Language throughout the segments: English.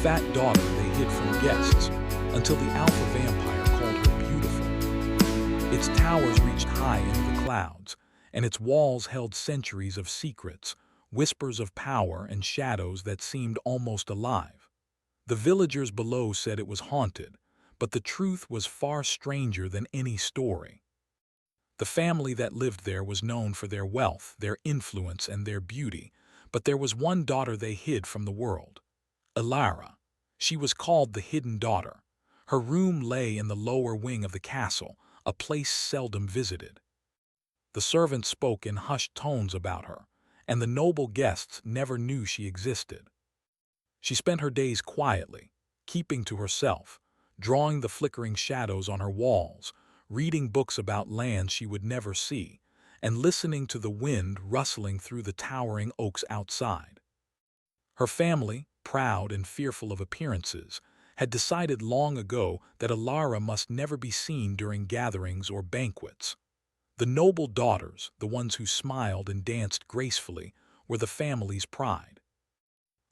fat daughter they hid from guests, until the alpha vampire called her beautiful. Its towers reached high into the clouds, and its walls held centuries of secrets, whispers of power and shadows that seemed almost alive. The villagers below said it was haunted, but the truth was far stranger than any story. The family that lived there was known for their wealth, their influence, and their beauty, but there was one daughter they hid from the world. Elara. She was called the Hidden Daughter. Her room lay in the lower wing of the castle, a place seldom visited. The servants spoke in hushed tones about her, and the noble guests never knew she existed. She spent her days quietly, keeping to herself, drawing the flickering shadows on her walls, reading books about lands she would never see, and listening to the wind rustling through the towering oaks outside. Her family, proud and fearful of appearances, had decided long ago that Elara must never be seen during gatherings or banquets. The noble daughters, the ones who smiled and danced gracefully, were the family's pride.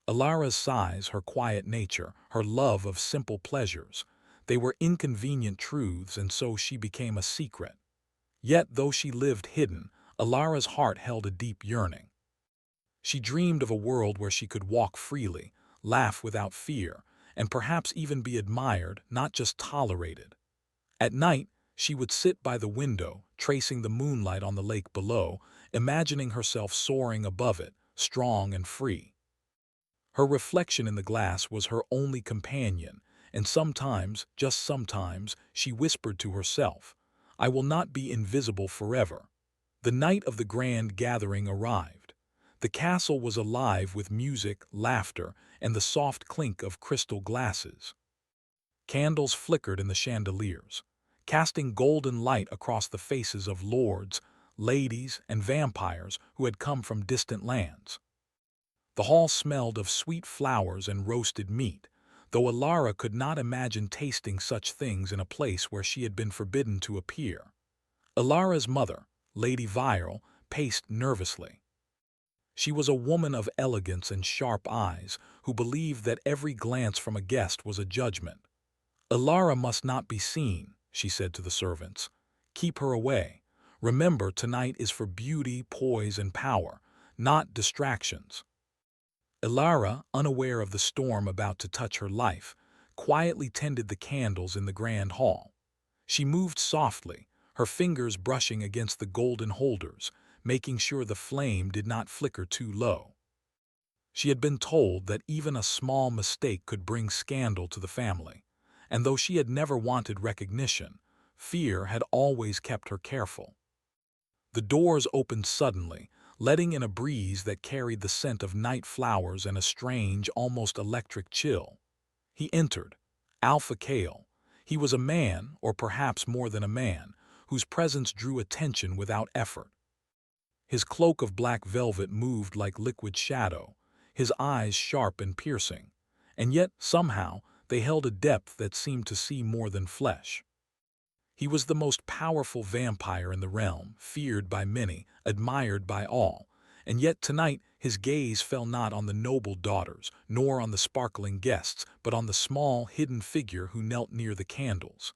Elara's size, her quiet nature, her love of simple pleasures, they were inconvenient truths, and so she became a secret. Yet, though she lived hidden, Elara's heart held a deep yearning. She dreamed of a world where she could walk freely, laugh without fear, and perhaps even be admired, not just tolerated. At night, she would sit by the window, tracing the moonlight on the lake below, imagining herself soaring above it, strong and free. Her reflection in the glass was her only companion, and sometimes, just sometimes, she whispered to herself, "I will not be invisible forever." The night of the grand gathering arrived. The castle was alive with music, laughter, and the soft clink of crystal glasses. Candles flickered in the chandeliers, casting golden light across the faces of lords, ladies, and vampires who had come from distant lands. The hall smelled of sweet flowers and roasted meat, though Elara could not imagine tasting such things in a place where she had been forbidden to appear. Elara's mother, Lady Viral, paced nervously. She was a woman of elegance and sharp eyes, who believed that every glance from a guest was a judgment. "Elara must not be seen," she said to the servants. "Keep her away. Remember, tonight is for beauty, poise, and power, not distractions." Elara, unaware of the storm about to touch her life, quietly tended the candles in the grand hall. She moved softly, her fingers brushing against the golden holders, making sure the flame did not flicker too low. She had been told that even a small mistake could bring scandal to the family, and though she had never wanted recognition, fear had always kept her careful. The doors opened suddenly, letting in a breeze that carried the scent of night flowers and a strange, almost electric chill. He entered, Alpha Kale. He was a man, or perhaps more than a man, whose presence drew attention without effort. His cloak of black velvet moved like liquid shadow, his eyes sharp and piercing, and yet, somehow, they held a depth that seemed to see more than flesh. He was the most powerful vampire in the realm, feared by many, admired by all, and yet tonight his gaze fell not on the noble daughters, nor on the sparkling guests, but on the small, hidden figure who knelt near the candles.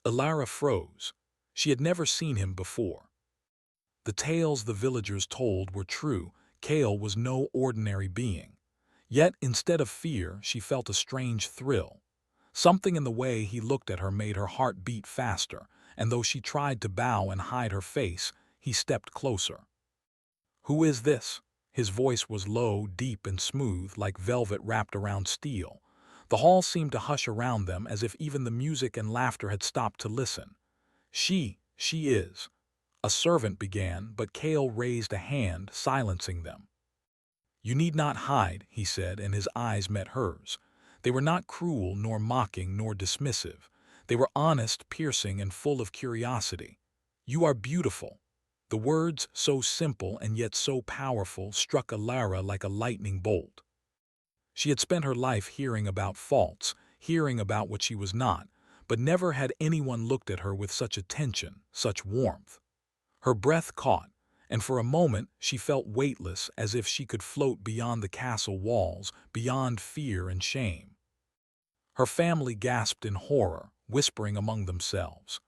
Elara froze. She had never seen him before. The tales the villagers told were true. Kale was no ordinary being. Yet, instead of fear, she felt a strange thrill. Something in the way he looked at her made her heart beat faster, and though she tried to bow and hide her face, he stepped closer. "Who is this?" His voice was low, deep, and smooth, like velvet wrapped around steel. The hall seemed to hush around them as if even the music and laughter had stopped to listen. She is." A servant began, but Kale raised a hand, silencing them. "You need not hide," he said, and his eyes met hers. They were not cruel, nor mocking, nor dismissive. They were honest, piercing, and full of curiosity. "You are beautiful." The words, so simple and yet so powerful, struck Elara like a lightning bolt. She had spent her life hearing about faults, hearing about what she was not, but never had anyone looked at her with such attention, such warmth. Her breath caught, and for a moment she felt weightless, as if she could float beyond the castle walls, beyond fear and shame. Her family gasped in horror, whispering among themselves.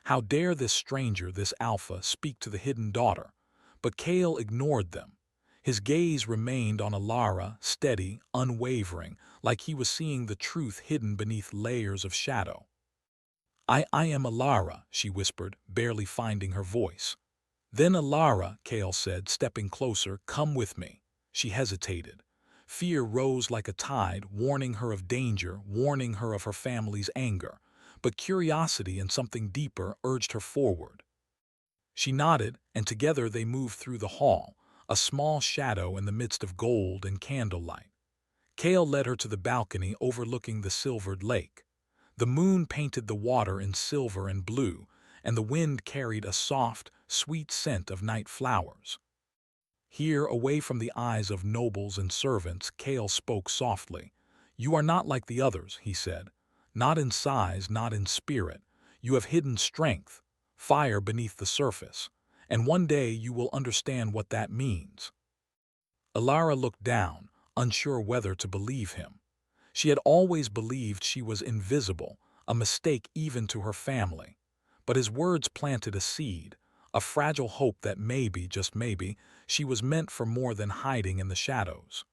How dare this stranger, this alpha, speak to the hidden daughter? But Kale ignored them. His gaze remained on Alara, steady, unwavering, like he was seeing the truth hidden beneath layers of shadow. I am Alara, she whispered, barely finding her voice. Then Alara, Kale said, stepping closer, come with me. She hesitated. Fear rose like a tide, warning her of danger, warning her of her family's anger. But curiosity and something deeper urged her forward. She nodded, and together they moved through the hall, a small shadow in the midst of gold and candlelight. Kale led her to the balcony overlooking the silvered lake. The moon painted the water in silver and blue, and the wind carried a soft, sweet scent of night flowers. Here, away from the eyes of nobles and servants, Kale spoke softly. You are not like the others, he said. Not in size, not in spirit. You have hidden strength, fire beneath the surface, and one day you will understand what that means. Alara looked down, unsure whether to believe him. She had always believed she was invisible, a mistake even to her family. But his words planted a seed, a fragile hope that maybe, just maybe, she was meant for more than hiding in the shadows.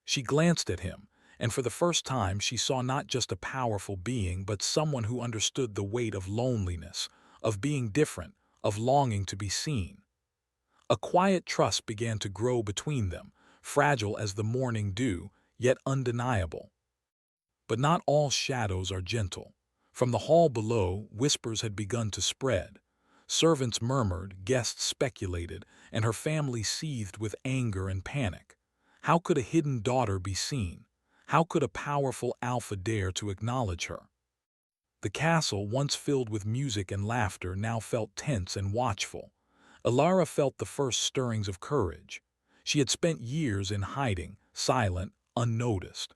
She glanced at him, and for the first time she saw not just a powerful being, but someone who understood the weight of loneliness, of being different, of longing to be seen. A quiet trust began to grow between them, fragile as the morning dew, yet undeniable. But not all shadows are gentle. From the hall below, whispers had begun to spread. Servants murmured, guests speculated, and her family seethed with anger and panic. How could a hidden daughter be seen? How could a powerful alpha dare to acknowledge her? The castle, once filled with music and laughter, now felt tense and watchful. Alara felt the first stirrings of courage. She had spent years in hiding, silent, unnoticed.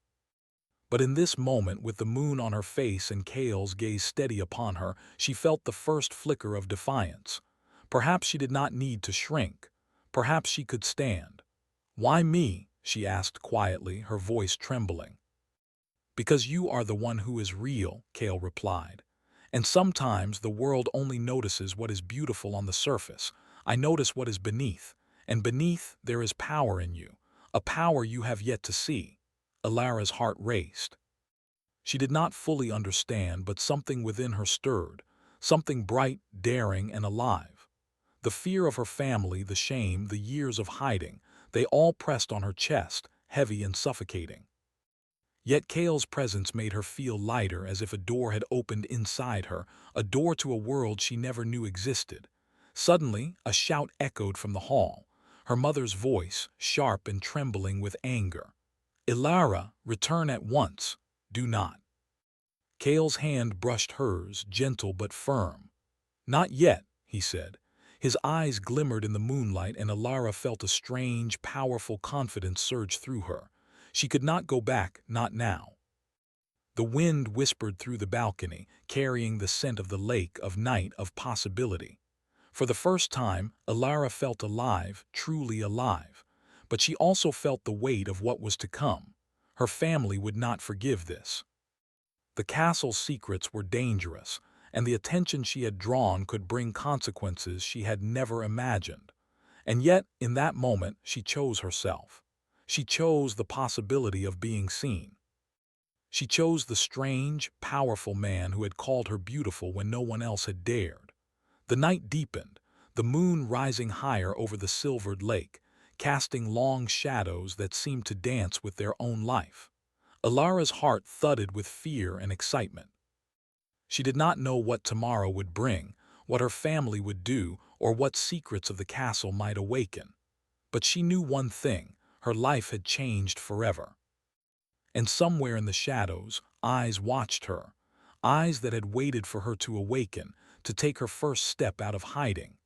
But in this moment, with the moon on her face and Kale's gaze steady upon her, she felt the first flicker of defiance. Perhaps she did not need to shrink. Perhaps she could stand. Why me? She asked quietly, her voice trembling. Because you are the one who is real, Kale replied. And sometimes the world only notices what is beautiful on the surface. I notice what is beneath, and beneath there is power in you, a power you have yet to see. Alara's heart raced. She did not fully understand, but something within her stirred, something bright, daring, and alive. The fear of her family, the shame, the years of hiding, they all pressed on her chest, heavy and suffocating. Yet Kale's presence made her feel lighter, as if a door had opened inside her, a door to a world she never knew existed. Suddenly, a shout echoed from the hall, her mother's voice, sharp and trembling with anger. Alara, return at once. Do not. Kale's hand brushed hers, gentle but firm. Not yet, he said. His eyes glimmered in the moonlight, and Alara felt a strange, powerful confidence surge through her. She could not go back, not now. The wind whispered through the balcony, carrying the scent of the lake, of night, of possibility. For the first time, Alara felt alive, truly alive. But she also felt the weight of what was to come. Her family would not forgive this. The castle's secrets were dangerous, and the attention she had drawn could bring consequences she had never imagined. And yet, in that moment, she chose herself. She chose the possibility of being seen. She chose the strange, powerful man who had called her beautiful when no one else had dared. The night deepened, the moon rising higher over the silvered lake, casting long shadows that seemed to dance with their own life. Alara's heart thudded with fear and excitement. She did not know what tomorrow would bring, what her family would do, or what secrets of the castle might awaken. But she knew one thing: her life had changed forever. And somewhere in the shadows, eyes watched her, eyes that had waited for her to awaken, to take her first step out of hiding.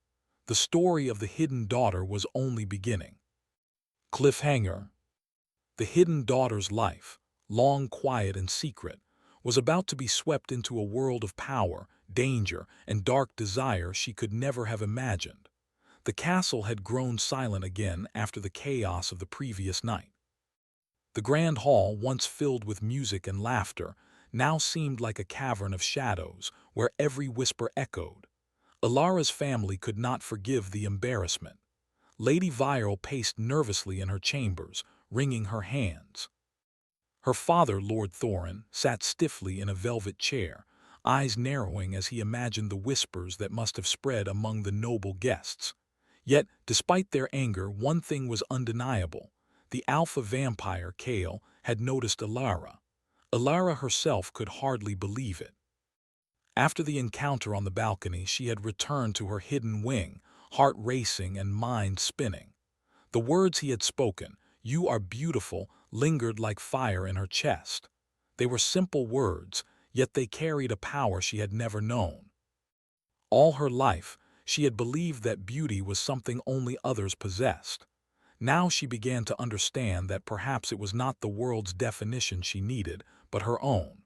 The story of the hidden daughter was only beginning. Cliffhanger. The hidden daughter's life, long quiet and secret, was about to be swept into a world of power, danger, and dark desire she could never have imagined. The castle had grown silent again after the chaos of the previous night. The grand hall, once filled with music and laughter, now seemed like a cavern of shadows where every whisper echoed. Alara's family could not forgive the embarrassment. Lady Viral paced nervously in her chambers, wringing her hands. Her father, Lord Thorin, sat stiffly in a velvet chair, eyes narrowing as he imagined the whispers that must have spread among the noble guests. Yet, despite their anger, one thing was undeniable. The alpha vampire, Kale, had noticed Alara. Alara herself could hardly believe it. After the encounter on the balcony, she had returned to her hidden wing, heart racing and mind spinning. The words he had spoken, "You are beautiful," lingered like fire in her chest. They were simple words, yet they carried a power she had never known. All her life, she had believed that beauty was something only others possessed. Now she began to understand that perhaps it was not the world's definition she needed, but her own.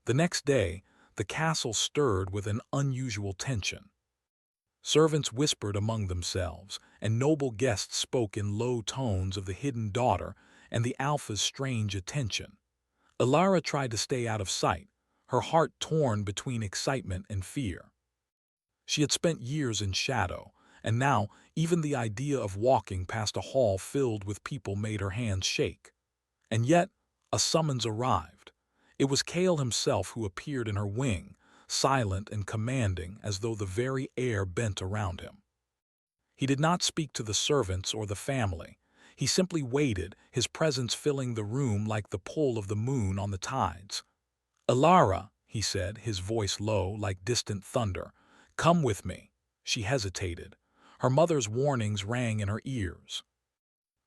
The next day, the castle stirred with an unusual tension. Servants whispered among themselves, and noble guests spoke in low tones of the hidden daughter and the alpha's strange attention. Alara tried to stay out of sight, her heart torn between excitement and fear. She had spent years in shadow, and now even the idea of walking past a hall filled with people made her hands shake. And yet, a summons arrived. It was Kale himself who appeared in her wing, silent and commanding as though the very air bent around him. He did not speak to the servants or the family. He simply waited, his presence filling the room like the pull of the moon on the tides. "Alara," he said, his voice low like distant thunder, "come with me." She hesitated. Her mother's warnings rang in her ears.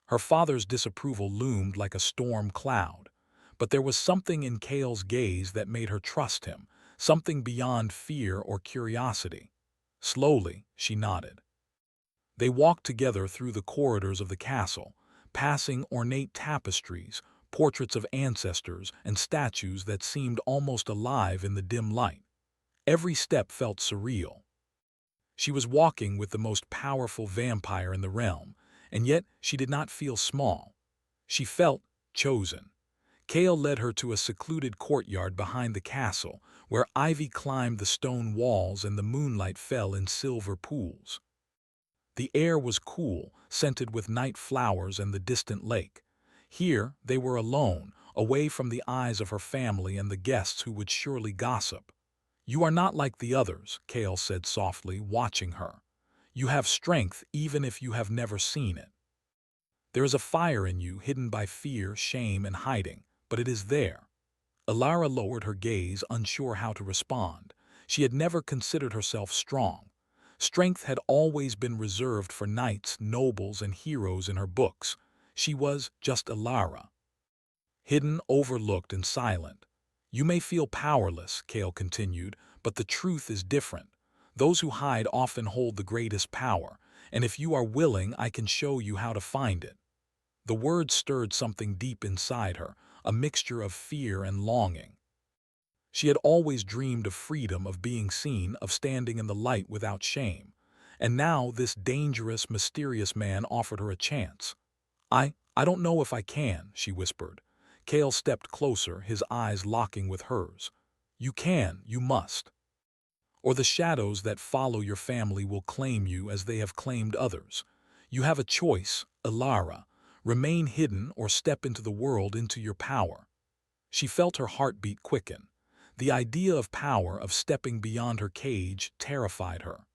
Her father's disapproval loomed like a storm cloud. But there was something in Kale's gaze that made her trust him, something beyond fear or curiosity. Slowly, she nodded. They walked together through the corridors of the castle, passing ornate tapestries, portraits of ancestors, and statues that seemed almost alive in the dim light. Every step felt surreal. She was walking with the most powerful vampire in the realm, and yet she did not feel small. She felt chosen. Kale led her to a secluded courtyard behind the castle, where ivy climbed the stone walls and the moonlight fell in silver pools. The air was cool, scented with night flowers and the distant lake. Here they were alone, away from the eyes of her family and the guests who would surely gossip. "You are not like the others," Kale said softly, watching her. "You have strength even if you have never seen it. There is a fire in you hidden by fear, shame, and hiding, but it is there." Alara lowered her gaze, unsure how to respond. She had never considered herself strong. Strength had always been reserved for knights, nobles, and heroes in her books. She was just Alara. Hidden, overlooked, and silent. "You may feel powerless," Kale continued, "but the truth is different. Those who hide often hold the greatest power, and if you are willing, I can show you how to find it." The words stirred something deep inside her, a mixture of fear and longing. She had always dreamed of freedom, of being seen, of standing in the light without shame. And now this dangerous, mysterious man offered her a chance. I don't know if I can," she whispered. Kale stepped closer, his eyes locking with hers. "You can, you must. Or the shadows that follow your family will claim you as they have claimed others. You have a choice, Alara. Remain hidden or step into the world, into your power." She felt her heartbeat quicken. The idea of power, of stepping beyond her cage, terrified her.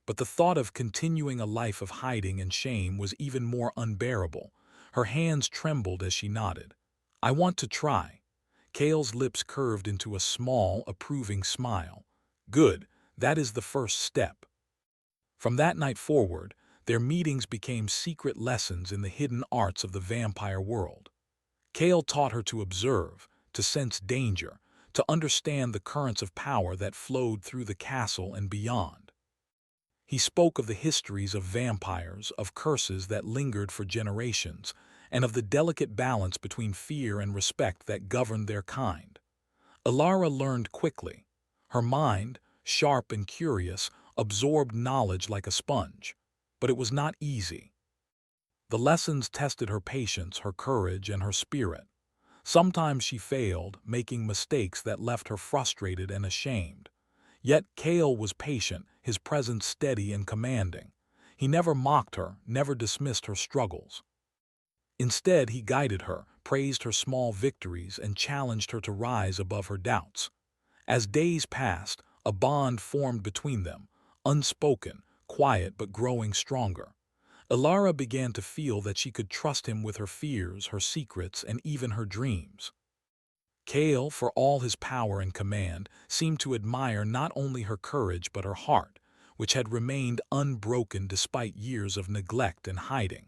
But the thought of continuing a life of hiding and shame was even more unbearable. Her hands trembled as she nodded. "I want to try." Kale's lips curved into a small, approving smile. "Good, that is the first step." From that night forward, their meetings became secret lessons in the hidden arts of the vampire world. Kale taught her to observe, to sense danger, to understand the currents of power that flowed through the castle and beyond. He spoke of the histories of vampires, of curses that lingered for generations, and of the delicate balance between fear and respect that governed their kind. Alara learned quickly. Her mind, sharp and curious, absorbed knowledge like a sponge. But it was not easy. The lessons tested her patience, her courage, and her spirit. Sometimes she failed, making mistakes that left her frustrated and ashamed. Yet Kale was patient, his presence steady and commanding. He never mocked her, never dismissed her struggles. Instead, he guided her, praised her small victories, and challenged her to rise above her doubts. As days passed, a bond formed between them, unspoken, quiet but growing stronger. Ilara began to feel that she could trust him with her fears, her secrets, and even her dreams. Kale, for all his power and command, seemed to admire not only her courage but her heart, which had remained unbroken despite years of neglect and hiding.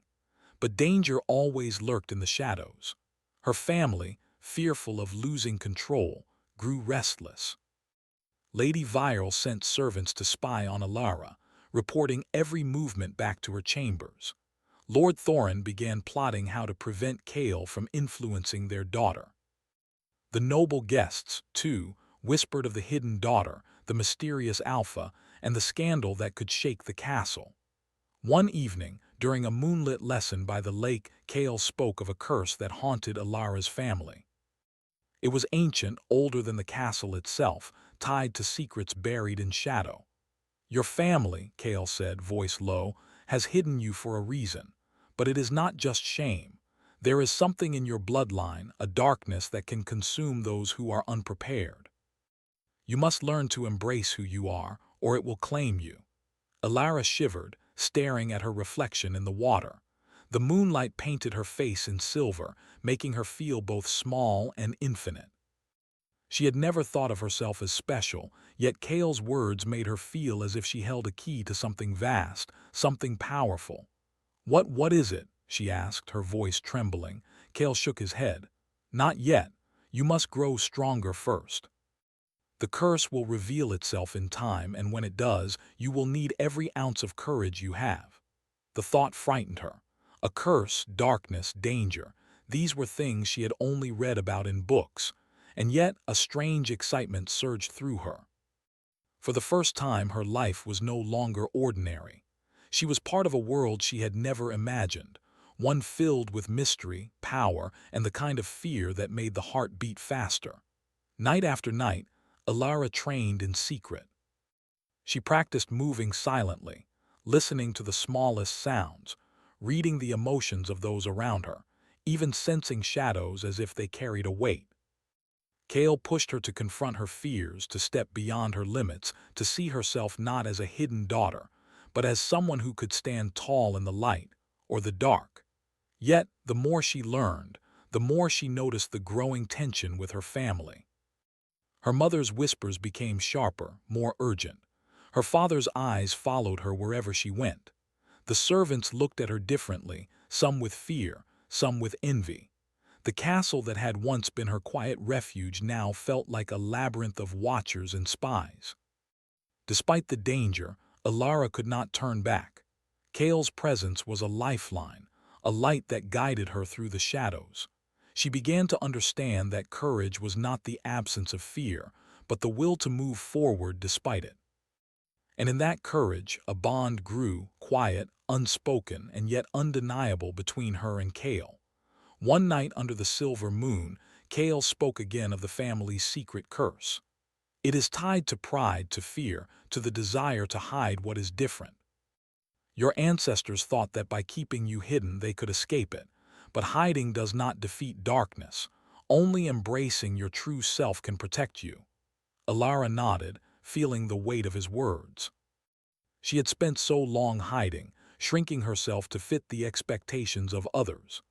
But danger always lurked in the shadows. Her family, fearful of losing control, grew restless. Lady Viral sent servants to spy on Ilara, reporting every movement back to her chambers. Lord Thorin began plotting how to prevent Kale from influencing their daughter. The noble guests, too, whispered of the hidden daughter, the mysterious Alpha, and the scandal that could shake the castle. One evening, during a moonlit lesson by the lake, Kale spoke of a curse that haunted Ilara's family. It was ancient, older than the castle itself, tied to secrets buried in shadow. Your family, Kale said, voice low, has hidden you for a reason. But it is not just shame. There is something in your bloodline, a darkness that can consume those who are unprepared. You must learn to embrace who you are, or it will claim you. Ilara shivered, staring at her reflection in the water. The moonlight painted her face in silver, making her feel both small and infinite. She had never thought of herself as special, yet Kale's words made her feel as if she held a key to something vast, something powerful. What is it?" she asked, her voice trembling. Kale shook his head. "Not yet. You must grow stronger first. The curse will reveal itself in time, and when it does, you will need every ounce of courage you have." The thought frightened her. A curse, darkness, danger. These were things she had only read about in books, and yet a strange excitement surged through her. For the first time, her life was no longer ordinary. She was part of a world she had never imagined, one filled with mystery, power, and the kind of fear that made the heart beat faster. Night after night, Ilara trained in secret. She practiced moving silently, listening to the smallest sounds, reading the emotions of those around her, even sensing shadows as if they carried a weight. Kale pushed her to confront her fears, to step beyond her limits, to see herself not as a hidden daughter, but as someone who could stand tall in the light or the dark. Yet, the more she learned, the more she noticed the growing tension with her family. Her mother's whispers became sharper, more urgent. Her father's eyes followed her wherever she went. The servants looked at her differently, some with fear, some with envy. The castle that had once been her quiet refuge now felt like a labyrinth of watchers and spies. Despite the danger, Ilara could not turn back. Kale's presence was a lifeline, a light that guided her through the shadows. She began to understand that courage was not the absence of fear, but the will to move forward despite it. And in that courage, a bond grew, quiet, unspoken, and yet undeniable between her and Kale. One night under the silver moon, Kale spoke again of the family's secret curse. It is tied to pride, to fear, to the desire to hide what is different. Your ancestors thought that by keeping you hidden they could escape it, but hiding does not defeat darkness. Only embracing your true self can protect you. Ilara nodded, feeling the weight of his words. She had spent so long hiding, shrinking herself to fit the expectations of others.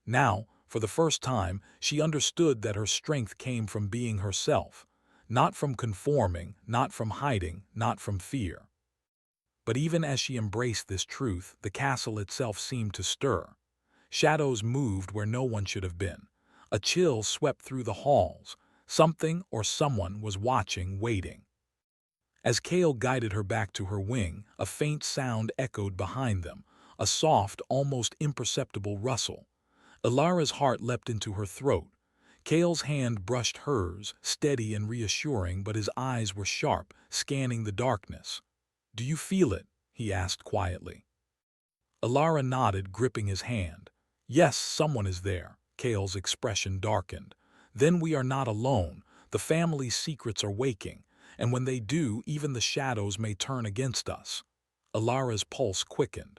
Now, for the first time, she understood that her strength came from being herself, not from conforming, not from hiding, not from fear. But even as she embraced this truth, the castle itself seemed to stir. Shadows moved where no one should have been. A chill swept through the halls. Something or someone was watching, waiting. As Kale guided her back to her wing, a faint sound echoed behind them, a soft, almost imperceptible rustle. Ilara's heart leapt into her throat. Kale's hand brushed hers, steady and reassuring, but his eyes were sharp, scanning the darkness. "Do you feel it?" he asked quietly. Ilara nodded, gripping his hand. "Yes, someone is there. Kale's expression darkened. Then we are not alone. The family's secrets are waking, and when they do, even the shadows may turn against us. Alara's pulse quickened.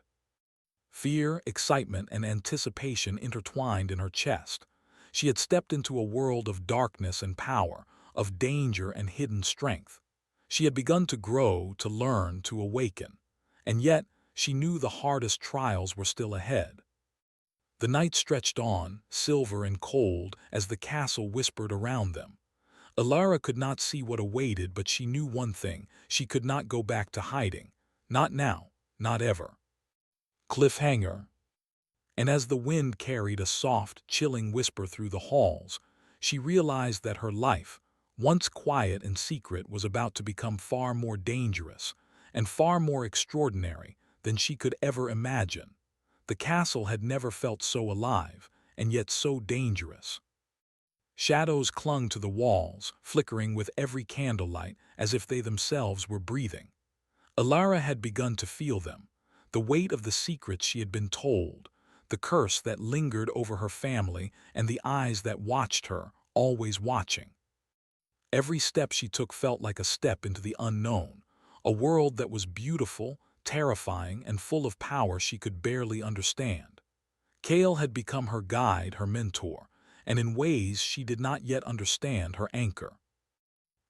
Fear, excitement, and anticipation intertwined in her chest. She had stepped into a world of darkness and power, of danger and hidden strength. She had begun to grow, to learn, to awaken. And yet, she knew the hardest trials were still ahead. The night stretched on, silver and cold, as the castle whispered around them. Alara could not see what awaited, but she knew one thing: she could not go back to hiding. Not now, not ever. Cliffhanger. And as the wind carried a soft, chilling whisper through the halls, she realized that her life, once quiet and secret, was about to become far more dangerous and far more extraordinary than she could ever imagine. The castle had never felt so alive, and yet so dangerous. Shadows clung to the walls, flickering with every candlelight as if they themselves were breathing. Alara had begun to feel them, the weight of the secrets she had been told, the curse that lingered over her family, and the eyes that watched her, always watching. Every step she took felt like a step into the unknown, a world that was beautiful, terrifying, and full of power she could barely understand. Kale had become her guide, her mentor, and in ways she did not yet understand, her anchor.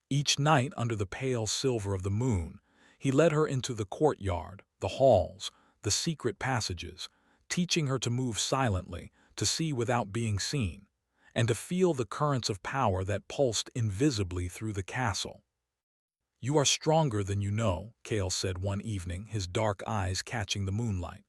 Each night, under the pale silver of the moon, he led her into the courtyard, the halls, the secret passages, teaching her to move silently, to see without being seen, and to feel the currents of power that pulsed invisibly through the castle. "You are stronger than you know," Kale said one evening, his dark eyes catching the moonlight.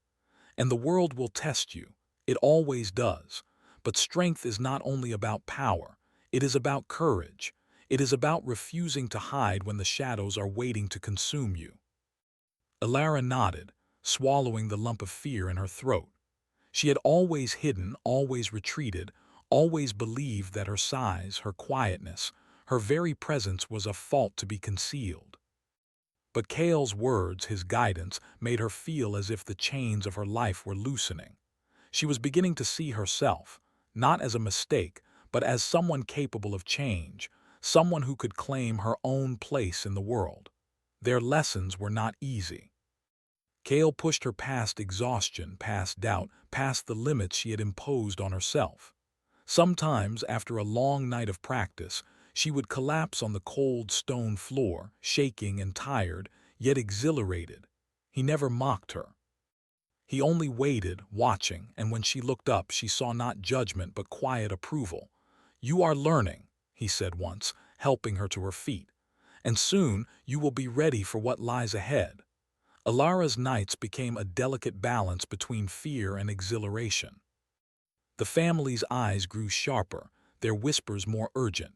"And the world will test you. It always does. But strength is not only about power. It is about courage. It is about refusing to hide when the shadows are waiting to consume you." Alara nodded, swallowing the lump of fear in her throat. She had always hidden, always retreated, always believed that her size, her quietness, her very presence was a fault to be concealed. But Kale's words, his guidance, made her feel as if the chains of her life were loosening. She was beginning to see herself, not as a mistake, but as someone capable of change, someone who could claim her own place in the world. Their lessons were not easy. Kale pushed her past exhaustion, past doubt, past the limits she had imposed on herself. Sometimes, after a long night of practice, she would collapse on the cold stone floor, shaking and tired, yet exhilarated. He never mocked her. He only waited, watching, and when she looked up, she saw not judgment but quiet approval. "You are learning," he said once, helping her to her feet, "and soon you will be ready for what lies ahead." Alara's nights became a delicate balance between fear and exhilaration. The family's eyes grew sharper, their whispers more urgent.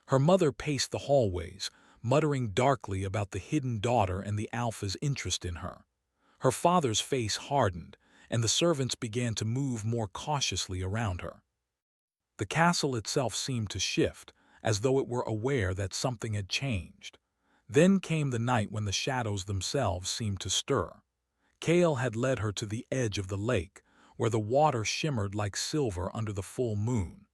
Her mother paced the hallways, muttering darkly about the hidden daughter and the Alpha's interest in her. Her father's face hardened, and the servants began to move more cautiously around her. The castle itself seemed to shift, as though it were aware that something had changed. Then came the night when the shadows themselves seemed to stir. Kale had led her to the edge of the lake, where the water shimmered like silver under the full moon.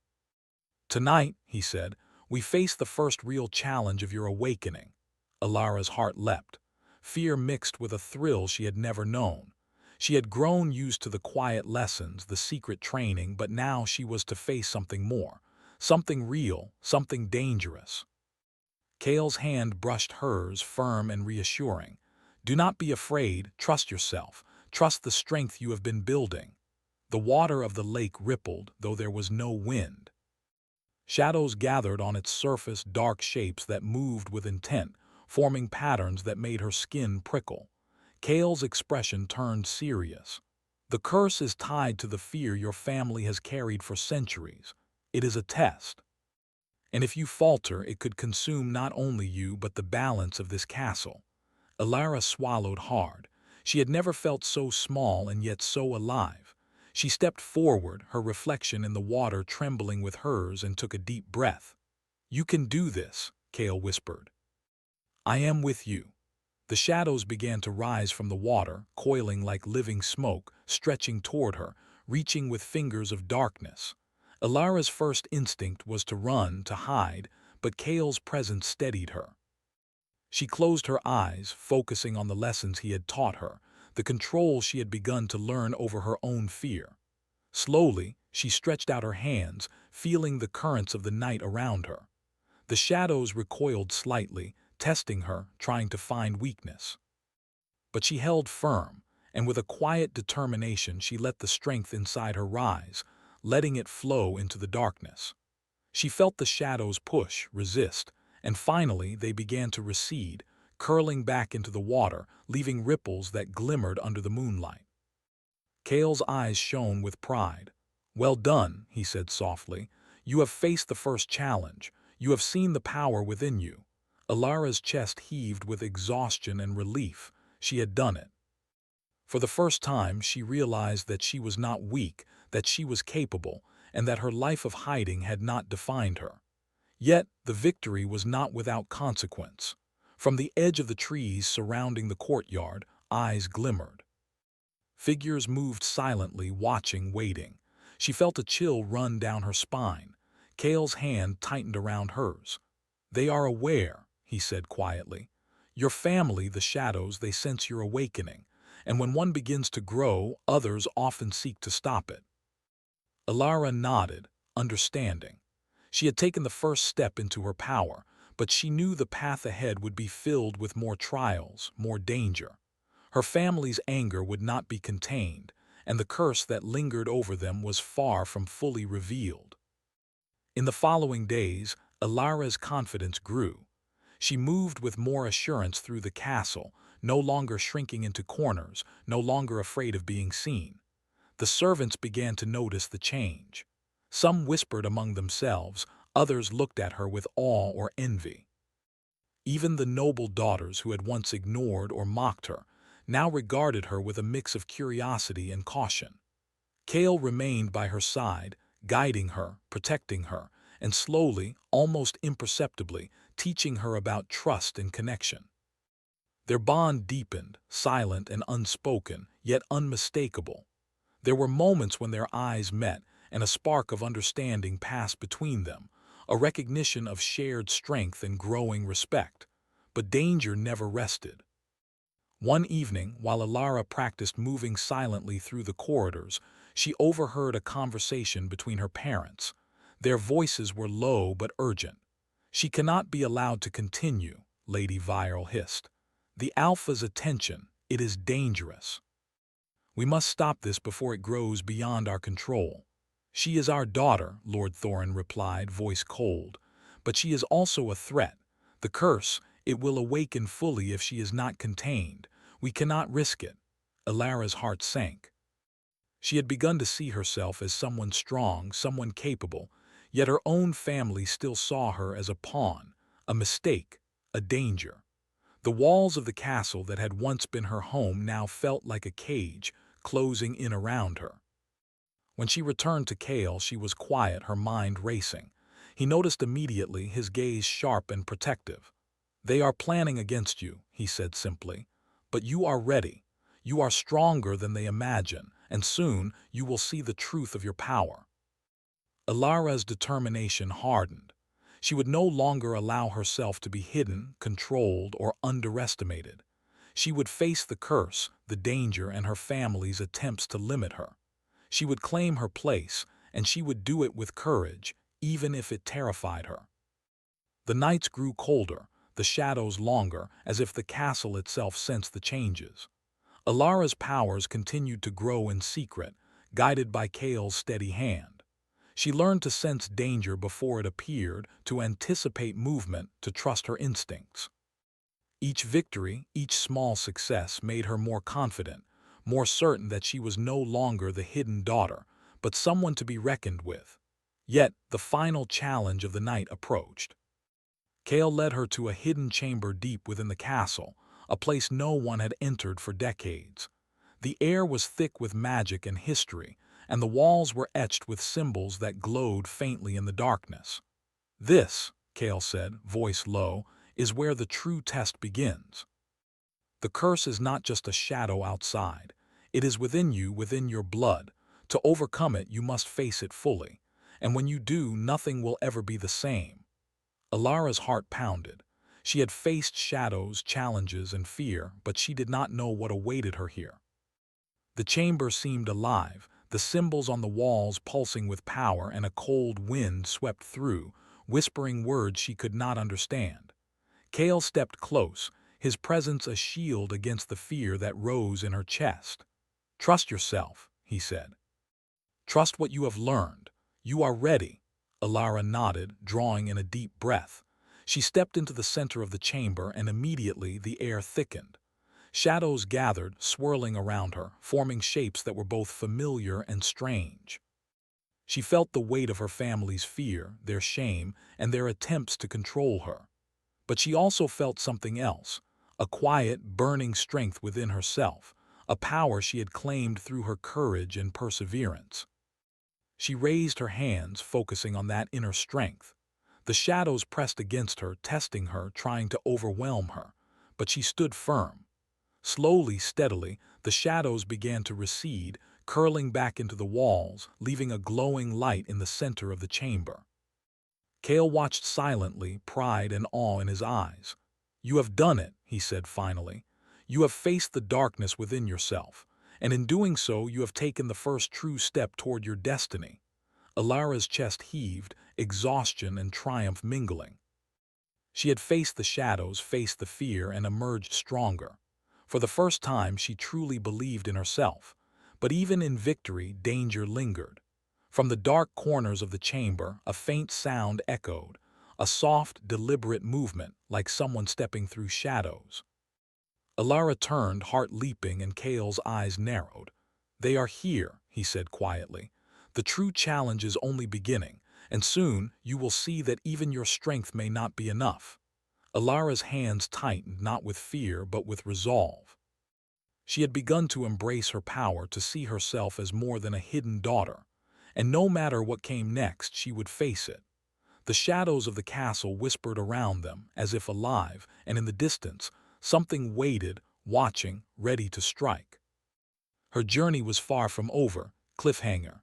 "Tonight," he said, "we face the first real challenge of your awakening." Alara's heart leapt. Fear mixed with a thrill she had never known. She had grown used to the quiet lessons, the secret training, but now she was to face something more, something real, something dangerous. Kale's hand brushed hers, firm and reassuring. "Do not be afraid, trust yourself, trust the strength you have been building." The water of the lake rippled, though there was no wind. Shadows gathered on its surface, dark shapes that moved with intent, forming patterns that made her skin prickle. Kale's expression turned serious. "The curse is tied to the fear your family has carried for centuries. It is a test. And if you falter, it could consume not only you but the balance of this castle." Alara swallowed hard. She had never felt so small and yet so alive. She stepped forward, her reflection in the water trembling with hers, and took a deep breath. "You can do this," Kale whispered. "I am with you." The shadows began to rise from the water, coiling like living smoke, stretching toward her, reaching with fingers of darkness. Alara's first instinct was to run, to hide, but Kale's presence steadied her. She closed her eyes, focusing on the lessons he had taught her, the control she had begun to learn over her own fear. Slowly, she stretched out her hands, feeling the currents of the night around her. The shadows recoiled slightly, testing her, trying to find weakness. But she held firm, and with a quiet determination she let the strength inside her rise, letting it flow into the darkness. She felt the shadows push, resist, and finally they began to recede, curling back into the water, leaving ripples that glimmered under the moonlight. Kale's eyes shone with pride. "Well done," he said softly. "You have faced the first challenge. You have seen the power within you." Alara's chest heaved with exhaustion and relief. She had done it. For the first time, she realized that she was not weak, that she was capable, and that her life of hiding had not defined her. Yet, the victory was not without consequence. From the edge of the trees surrounding the courtyard, eyes glimmered. Figures moved silently, watching, waiting. She felt a chill run down her spine. Kale's hand tightened around hers. "They are aware," he said quietly. "Your family, the shadows, they sense your awakening. And when one begins to grow, others often seek to stop it." Alara nodded, understanding. She had taken the first step into her power, but she knew the path ahead would be filled with more trials, more danger. Her family's anger would not be contained, and the curse that lingered over them was far from fully revealed. In the following days, Alara's confidence grew. She moved with more assurance through the castle, no longer shrinking into corners, no longer afraid of being seen. The servants began to notice the change. Some whispered among themselves, others looked at her with awe or envy. Even the noble daughters who had once ignored or mocked her now regarded her with a mix of curiosity and caution. Kale remained by her side, guiding her, protecting her, and slowly, almost imperceptibly, teaching her about trust and connection. Their bond deepened, silent and unspoken, yet unmistakable. There were moments when their eyes met, and a spark of understanding passed between them, a recognition of shared strength and growing respect. But danger never rested. One evening, while Alara practiced moving silently through the corridors, she overheard a conversation between her parents. Their voices were low but urgent. "She cannot be allowed to continue," Lady Viral hissed. "The Alpha's attention, it is dangerous. We must stop this before it grows beyond our control." "She is our daughter," Lord Thorin replied, voice cold. "But she is also a threat. The curse, it will awaken fully if she is not contained. We cannot risk it." Alara's heart sank. She had begun to see herself as someone strong, someone capable, yet her own family still saw her as a pawn, a mistake, a danger. The walls of the castle that had once been her home now felt like a cage, closing in around her. When she returned to Kale, she was quiet, her mind racing. He noticed immediately, his gaze sharp and protective. "They are planning against you," he said simply. "But you are ready. You are stronger than they imagine, and soon you will see the truth of your power." Alara's determination hardened. She would no longer allow herself to be hidden, controlled, or underestimated. She would face the curse, the danger, and her family's attempts to limit her. She would claim her place, and she would do it with courage, even if it terrified her. The nights grew colder, the shadows longer, as if the castle itself sensed the changes. Alara's powers continued to grow in secret, guided by Kale's steady hand. She learned to sense danger before it appeared, to anticipate movement, to trust her instincts. Each victory, each small success made her more confident, more certain that she was no longer the hidden daughter, but someone to be reckoned with. Yet, the final challenge of the night approached. Kale led her to a hidden chamber deep within the castle, a place no one had entered for decades. The air was thick with magic and history, and the walls were etched with symbols that glowed faintly in the darkness. "This," Kale said, voice low, "is where the true test begins. The curse is not just a shadow outside. It is within you, within your blood. To overcome it, you must face it fully. And when you do, nothing will ever be the same." Alara's heart pounded. She had faced shadows, challenges, and fear, but she did not know what awaited her here. The chamber seemed alive, the symbols on the walls pulsing with power, and a cold wind swept through, whispering words she could not understand. Kale stepped close, his presence a shield against the fear that rose in her chest. "Trust yourself," he said. "Trust what you have learned. You are ready." Alara nodded, drawing in a deep breath. She stepped into the center of the chamber, and immediately the air thickened. Shadows gathered, swirling around her, forming shapes that were both familiar and strange. She felt the weight of her family's fear, their shame, and their attempts to control her. But she also felt something else, a quiet, burning strength within herself, a power she had claimed through her courage and perseverance. She raised her hands, focusing on that inner strength. The shadows pressed against her, testing her, trying to overwhelm her, but she stood firm. Slowly, steadily, the shadows began to recede, curling back into the walls, leaving a glowing light in the center of the chamber. Kale watched silently, pride and awe in his eyes. "You have done it," he said finally. "You have faced the darkness within yourself, and in doing so you have taken the first true step toward your destiny." Alara's chest heaved, exhaustion and triumph mingling. She had faced the shadows, faced the fear, and emerged stronger. For the first time, she truly believed in herself. But even in victory, danger lingered. From the dark corners of the chamber, a faint sound echoed, a soft, deliberate movement, like someone stepping through shadows. Alara turned, heart leaping, and Kale's eyes narrowed. "They are here," he said quietly. "The true challenge is only beginning, and soon you will see that even your strength may not be enough." Alara's hands tightened, not with fear, but with resolve. She had begun to embrace her power, to see herself as more than a hidden daughter, and no matter what came next, she would face it. The shadows of the castle whispered around them, as if alive, and in the distance, something waited, watching, ready to strike. Her journey was far from over. Cliffhanger.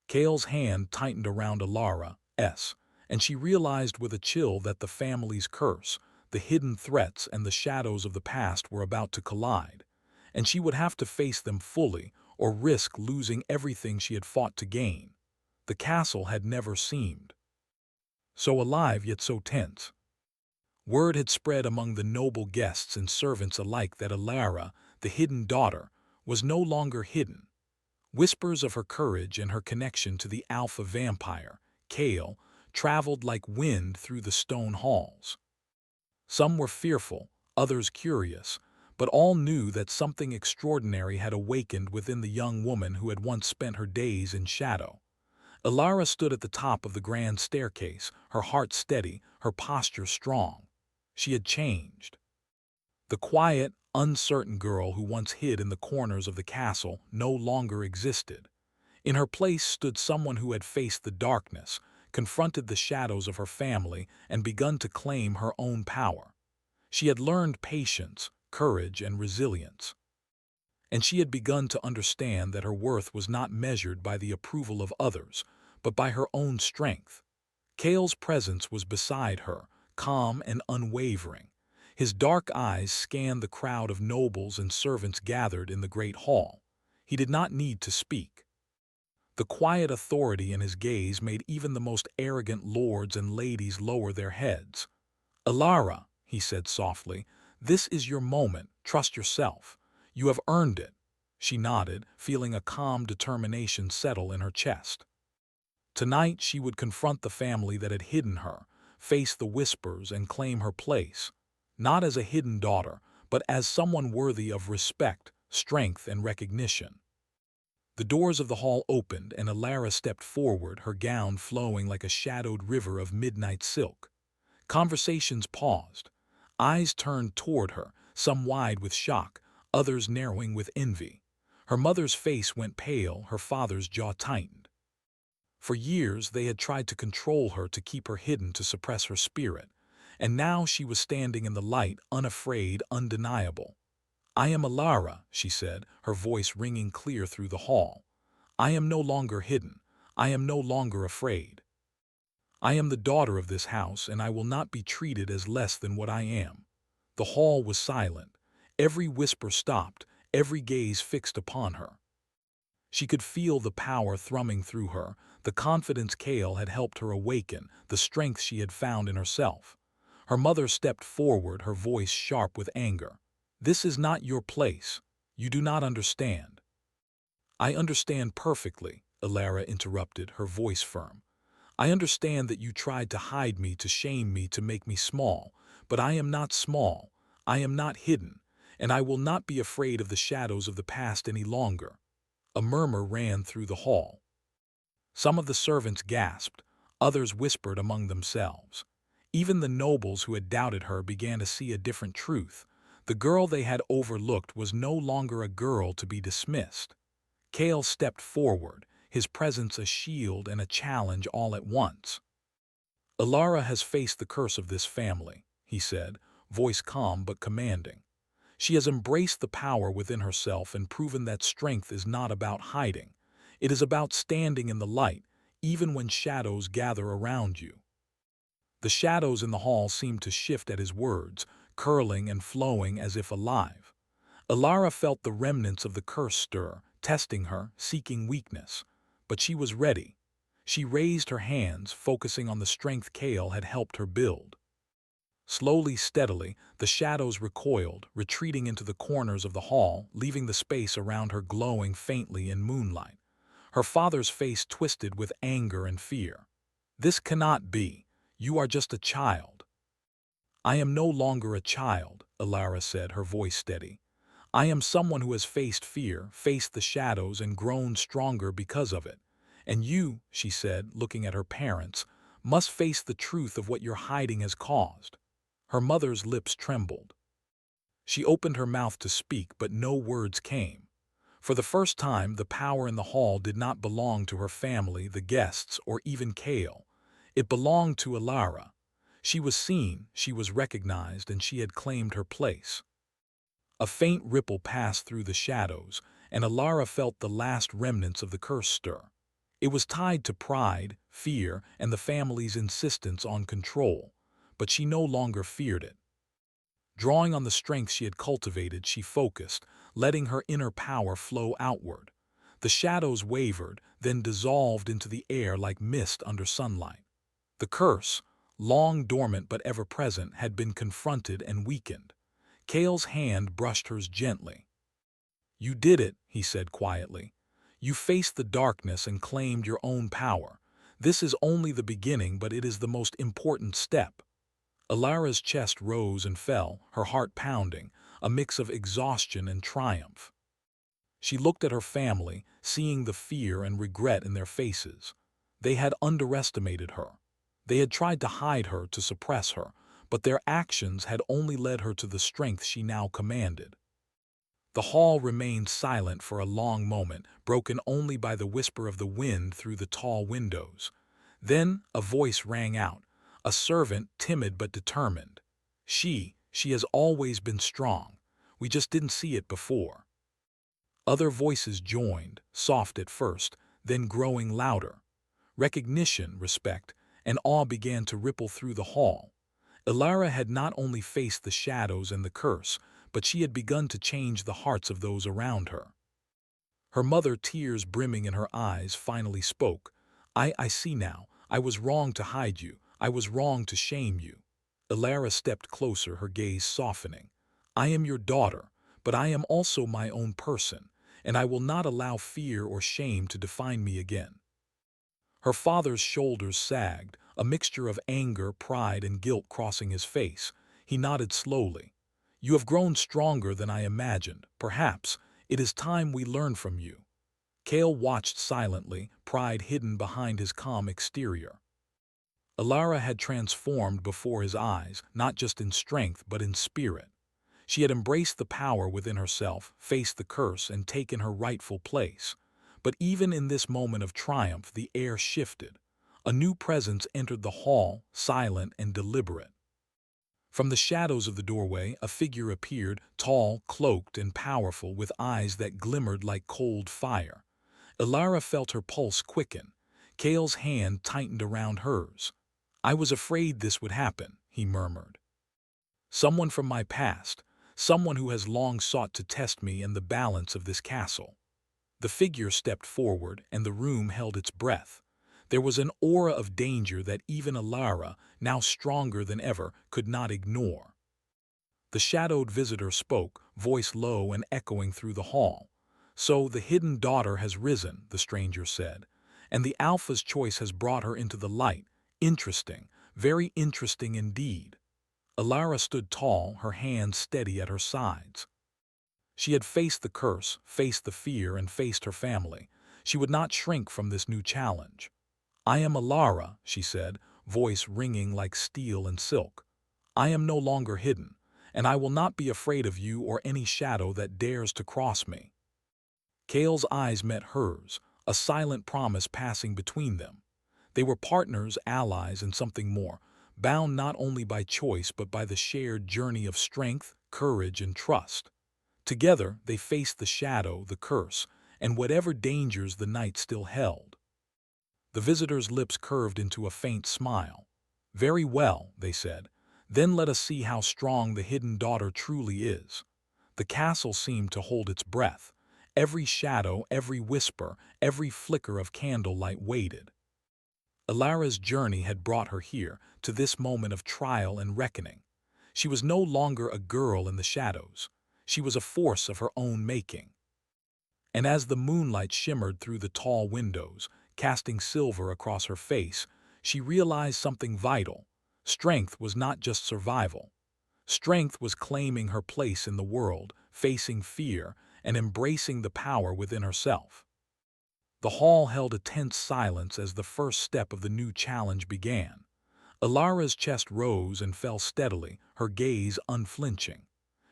Kale's hand tightened around Alara's, and she realized with a chill that the family's curse, the hidden threats, and the shadows of the past were about to collide, and she would have to face them fully or risk losing everything she had fought to gain. The castle had never seemed so alive, yet so tense. Word had spread among the noble guests and servants alike that Alara, the hidden daughter, was no longer hidden. Whispers of her courage and her connection to the alpha vampire, Kale, traveled like wind through the stone halls. Some were fearful, others curious, but all knew that something extraordinary had awakened within the young woman who had once spent her days in shadow. Alara stood at the top of the grand staircase, her heart steady, her posture strong. She had changed. The quiet, uncertain girl who once hid in the corners of the castle no longer existed. In her place stood someone who had faced the darkness, confronted the shadows of her family, and begun to claim her own power. She had learned patience, courage, and resilience. And she had begun to understand that her worth was not measured by the approval of others, but by her own strength. Kale's presence was beside her, calm and unwavering. His dark eyes scanned the crowd of nobles and servants gathered in the great hall. He did not need to speak. The quiet authority in his gaze made even the most arrogant lords and ladies lower their heads. "Alara," he said softly, "this is your moment. Trust yourself. You have earned it." She nodded, feeling a calm determination settle in her chest. Tonight she would confront the family that had hidden her, face the whispers, and claim her place, not as a hidden daughter, but as someone worthy of respect, strength, and recognition. The doors of the hall opened, and Alara stepped forward, her gown flowing like a shadowed river of midnight silk. Conversations paused. Eyes turned toward her, some wide with shock, others narrowing with envy. Her mother's face went pale, her father's jaw tightened. For years they had tried to control her, to keep her hidden, to suppress her spirit. And now she was standing in the light, unafraid, undeniable. "I am Alara," she said, her voice ringing clear through the hall. "I am no longer hidden. I am no longer afraid. I am the daughter of this house, and I will not be treated as less than what I am." The hall was silent. Every whisper stopped, every gaze fixed upon her. She could feel the power thrumming through her, the confidence Kale had helped her awaken, the strength she had found in herself. Her mother stepped forward, her voice sharp with anger. "This is not your place. You do not understand." "I understand perfectly," Alara interrupted, her voice firm. "I understand that you tried to hide me, to shame me, to make me small. But I am not small. I am not hidden. And I will not be afraid of the shadows of the past any longer." A murmur ran through the hall. Some of the servants gasped, others whispered among themselves. Even the nobles who had doubted her began to see a different truth. The girl they had overlooked was no longer a girl to be dismissed. Kale stepped forward, his presence a shield and a challenge all at once. "Alara has faced the curse of this family," he said, voice calm but commanding. "She has embraced the power within herself and proven that strength is not about hiding. It is about standing in the light, even when shadows gather around you." The shadows in the hall seemed to shift at his words, curling and flowing as if alive. Alara felt the remnants of the curse stir, testing her, seeking weakness. But she was ready. She raised her hands, focusing on the strength Kale had helped her build. Slowly, steadily, the shadows recoiled, retreating into the corners of the hall, leaving the space around her glowing faintly in moonlight. Her father's face twisted with anger and fear. "This cannot be. You are just a child." "I am no longer a child," Alara said, her voice steady. "I am someone who has faced fear, faced the shadows, and grown stronger because of it. And you," she said, looking at her parents, "must face the truth of what your hiding has caused." Her mother's lips trembled. She opened her mouth to speak, but no words came. For the first time, the power in the hall did not belong to her family, the guests, or even Kale. It belonged to Alara. She was seen, she was recognized, and she had claimed her place. A faint ripple passed through the shadows, and Alara felt the last remnants of the curse stir. It was tied to pride, fear, and the family's insistence on control, but she no longer feared it. Drawing on the strength she had cultivated, she focused, letting her inner power flow outward. The shadows wavered, then dissolved into the air like mist under sunlight. The curse, long dormant but ever present, had been confronted and weakened. Kale's hand brushed hers gently. "You did it," he said quietly. "You faced the darkness and claimed your own power. This is only the beginning, but it is the most important step." Alara's chest rose and fell, her heart pounding, a mix of exhaustion and triumph. She looked at her family, seeing the fear and regret in their faces. They had underestimated her. They had tried to hide her, to suppress her, but their actions had only led her to the strength she now commanded. The hall remained silent for a long moment, broken only by the whisper of the wind through the tall windows. Then a voice rang out, a servant, timid but determined. She has always been strong. We just didn't see it before." Other voices joined, soft at first, then growing louder. Recognition, respect, and awe began to ripple through the hall. Alara had not only faced the shadows and the curse, but she had begun to change the hearts of those around her. Her mother, tears brimming in her eyes, finally spoke. I see now. I was wrong to hide you. I was wrong to shame you." Alara stepped closer, her gaze softening. "I am your daughter, but I am also my own person, and I will not allow fear or shame to define me again." Her father's shoulders sagged, a mixture of anger, pride, and guilt crossing his face. He nodded slowly. "You have grown stronger than I imagined. Perhaps it is time we learn from you." Kale watched silently, pride hidden behind his calm exterior. Alara had transformed before his eyes, not just in strength but in spirit. She had embraced the power within herself, faced the curse, and taken her rightful place. But even in this moment of triumph, the air shifted. A new presence entered the hall, silent and deliberate. From the shadows of the doorway, a figure appeared, tall, cloaked, and powerful, with eyes that glimmered like cold fire. Alara felt her pulse quicken. Kale's hand tightened around hers. "I was afraid this would happen," he murmured. "Someone from my past, someone who has long sought to test me and the balance of this castle." The figure stepped forward, and the room held its breath. There was an aura of danger that even Alara, now stronger than ever, could not ignore. The shadowed visitor spoke, voice low and echoing through the hall. "So the hidden daughter has risen," the stranger said, "and the Alpha's choice has brought her into the light. Interesting, very interesting indeed." Alara stood tall, her hands steady at her sides. She had faced the curse, faced the fear, and faced her family. She would not shrink from this new challenge. "I am Alara," she said, voice ringing like steel and silk. "I am no longer hidden, and I will not be afraid of you or any shadow that dares to cross me." Kale's eyes met hers, a silent promise passing between them. They were partners, allies, and something more, bound not only by choice but by the shared journey of strength, courage, and trust. Together, they faced the shadow, the curse, and whatever dangers the night still held. The visitor's lips curved into a faint smile. "Very well," they said. "Then let us see how strong the hidden daughter truly is." The castle seemed to hold its breath. Every shadow, every whisper, every flicker of candlelight waited. Alara's journey had brought her here, to this moment of trial and reckoning. She was no longer a girl in the shadows. She was a force of her own making. And as the moonlight shimmered through the tall windows, casting silver across her face, she realized something vital. Strength was not just survival. Strength was claiming her place in the world, facing fear, and embracing the power within herself. The hall held a tense silence as the first step of the new challenge began. Alara's chest rose and fell steadily, her gaze unflinching.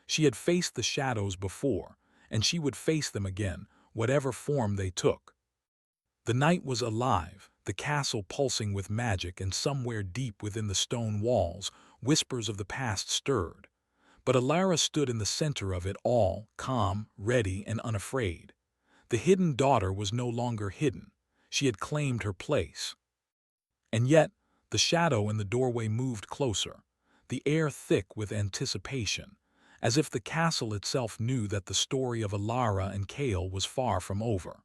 She had faced the shadows before, and she would face them again, whatever form they took. The night was alive, the castle pulsing with magic, and somewhere deep within the stone walls, whispers of the past stirred. But Alara stood in the center of it all, calm, ready, and unafraid. The hidden daughter was no longer hidden. She had claimed her place. And yet, the shadow in the doorway moved closer, the air thick with anticipation, as if the castle itself knew that the story of Alara and Kale was far from over.